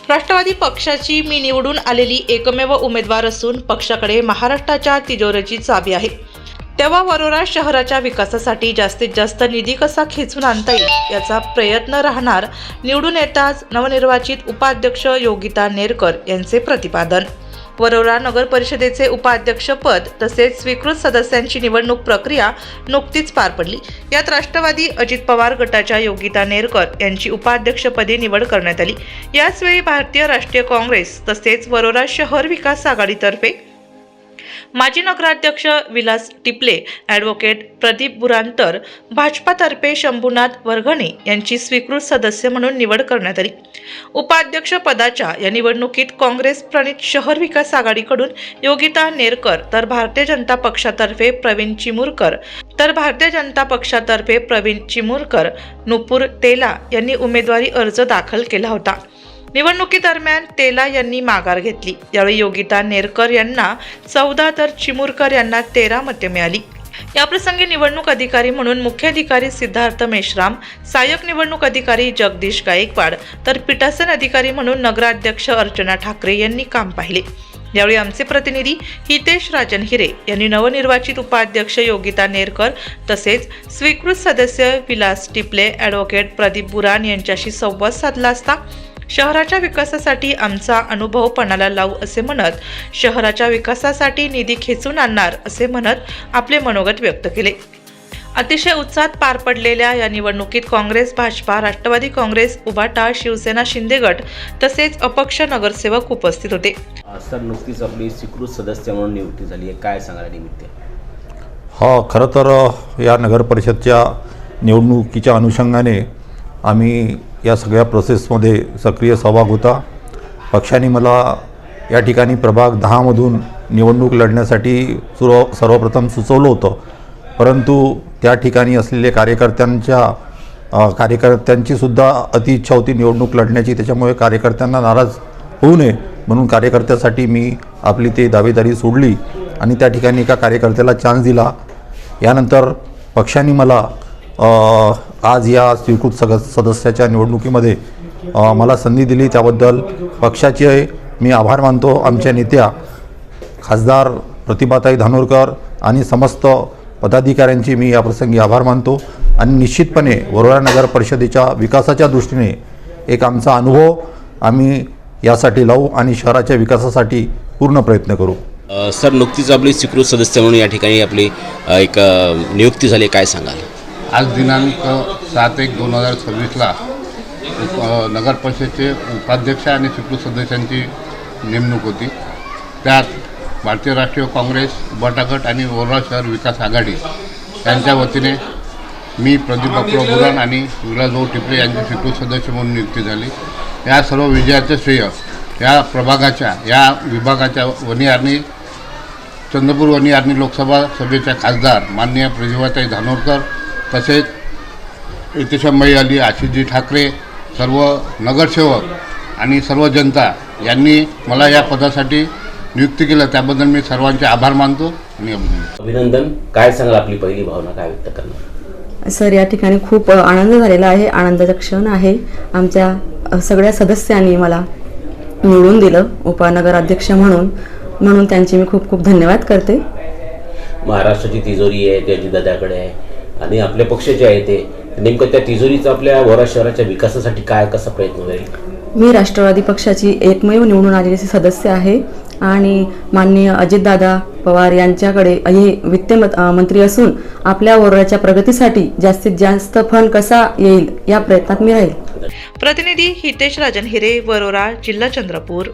राष्ट्रवादी पक्षाची मी निवडून आलेली एकमेव उमेदवार असून पक्षाकडे महाराष्ट्राच्या तिजोरीची चावी आहे। तेव्हा वरोरा शहराच्या विकासासाठी जास्तीत जास्त निधी कसा खेचून आणता येईल याचा प्रयत्न राहणार। निवडून येताच नवनिर्वाचित उपाध्यक्ष योगिता नेरकर यांचे प्रतिपादन। वरोरा नगर परिषदेचे उपाध्यक्षपद तसेच स्वीकृत सदस्यांची निवडणूक प्रक्रिया नुकतीच पार पडली। यात राष्ट्रवादी अजित पवार गटाच्या योगिता नेरकर यांची उपाध्यक्षपदी निवड करण्यात आली। याचवेळी भारतीय राष्ट्रीय काँग्रेस तसेच वरोरा शहर विकास आघाडीतर्फे माजी नगराध्यक्ष विलास टिपले, ॲडव्होकेट प्रदीप बुरांतर, भाजपातर्फे शंभूनाथ वरघणे यांची स्वीकृत सदस्य म्हणून निवड करण्यात आली। उपाध्यक्ष पदाच्या या निवडणुकीत काँग्रेस प्रणित शहर विकास आघाडीकडून योगिता नेरकर तर भारतीय जनता पक्षातर्फे प्रवीण चिमुरकर, नुपूर तेला यांनी उमेदवारी अर्ज दाखल केला होता। निवडणुकीदरम्यान तेला यांनी माघार घेतली। यावेळी योगिता नेरकर यांना 14 तर चिमुरकर यांना 13 मते मिळाली। याप्रसंगी निवडणूक अधिकारी म्हणून मुख्याधिकारी सिद्धार्थ मेश्राम, सहाय्यक निवडणूक अधिकारी जगदीश गायकवाड तर पीठासन अधिकारी म्हणून नगराध्यक्ष अर्चना ठाकरे यांनी काम पाहिले। यावेळी आमचे प्रतिनिधी हितेश राजन हिरे यांनी नवनिर्वाचित उपाध्यक्ष योगिता नेरकर तसेच स्वीकृत सदस्य विलास टिपले, ॲडव्होकेट प्रदीप बुरान यांच्याशी संवाद साधला असता शहराच्या विकासासाठी आमचा अनुभव पणाला लावू असे म्हणत शहराच्या विकासासाठी निधी खेचून आणणार असे म्हणत आपले मनोगत व्यक्त केले। अतिशय उत्साहात पार पडलेल्या या निवडणुकीत काँग्रेस, भाजपा, राष्ट्रवादी काँग्रेस, उभाटा, शिवसेना, शिंदे गट तसेच अपक्ष नगरसेवक उपस्थित होते। सर, नुकतीच आपली स्वीकृत सदस्य म्हणून नियुक्ती झाली आहे, काय सांगायला निमित्त? खरं तर या नगर परिषदच्या निवडणुकीच्या अनुषंगाने आम्ही या सगळ्या प्रोसेसमध्ये सक्रिय सहभाग होता। पक्षाने मला या ठिकाणी प्रभाग 10 मधून निवडणूक लढण्यासाठी सर्वप्रथम सुचवलं होतं, परंतु त्या ठिकाणी असलेले कार्यकर्त्यांची सुद्धा अति इच्छा होती निवडणूक लढण्याची। त्याच्यामुळे कार्यकर्त्यांना नाराज होऊ नये म्हणून कार्यकर्त्यासाठी मी आपली ते दावेदारी सोडली आणि त्या ठिकाणी एका कार्यकर्त्याला चान्स दिला। यानंतर पक्षाने मला आज या स्वीकृत सदस्याच्या निवडणुकीमध्ये मला संधी दिली, त्याबद्दल पक्षाचे मी आभार मानतो। आमच्या नेत्या खासदार प्रतिभाताई धानोरकर आणि समस्त पदाधिकाऱ्यांचे मी याप्रसंगी आभार मानतो आणि निश्चितपणे वरोरा नगर परिषदेच्या विकासाच्या दृष्टीने एक आमचा अनुभव आम्ही यासाठी लावू आणि शहराच्या विकासासाठी पूर्ण प्रयत्न करू। सर, नुकतीच आपली स्वीकृत सदस्य म्हणून या ठिकाणी आपली एक नियुक्ती झाली, काय सांगाल? आज दिनांक 7/1/2026ला नगर परिषदेचे उपाध्यक्ष आणि स्वीकृत सदस्यांची नेमणूक होती। त्यात भारतीय राष्ट्रीय काँग्रेस, उभाटा गट आणि वरोरा शहर विकास आघाडी यांच्या वतीने मी प्रदीप बापूराव बुरान आणि विलासभाऊ टिपले यांची स्वीकृत सदस्य म्हणून नियुक्ती झाली। या सर्व विजयाचे श्रेय या प्रभागाच्या, या विभागाच्या वनी चंद्रपूर वनी लोकसभा सभेच्या खासदार माननीय प्रतिभाताई धानोरकर तसेच इतिशंभाई अली, आशिषजी ठाकरे, सर्व नगरसेवक आणि सर्व जनता यांनी मला या पदासाठी नियुक्ती केलं, त्याबद्दल मी सर्वांचे आभार मानतो आणि अभिनंदन। काय सांगाल, आपली पहिली भावना काय व्यक्त करणार? सर, या ठिकाणी खूप आनंद झालेला आहे, आनंदाचा क्षण आहे। आमच्या सगळ्या सदस्यांनी मला निवडून दिलं उपनगराध्यक्ष म्हणून त्यांचे मी खूप खूप धन्यवाद करते। महाराष्ट्राची तिजोरी आहे ती अजितदादाकडे आहे आणि आपले पक्ष जे आहे ते नेमकं त्या तिजोरीचा आपल्या वरोरा शहराच्या विकासासाठी कसा प्रयत्न होईल? मी राष्ट्रवादी पक्षाची एकमेव निवडून आलेली सदस्य आहे आणि माननीय अजितदादा पवार यांच्याकडे हे वित्त मंत्री असून आपल्या वरोराच्या प्रगतीसाठी जास्तीत जास्त फंड कसा येईल या प्रयत्नात मी राहील। प्रतिनिधी हितेश राजन हिरे, वरोरा, जिल्हा चंद्रपूर।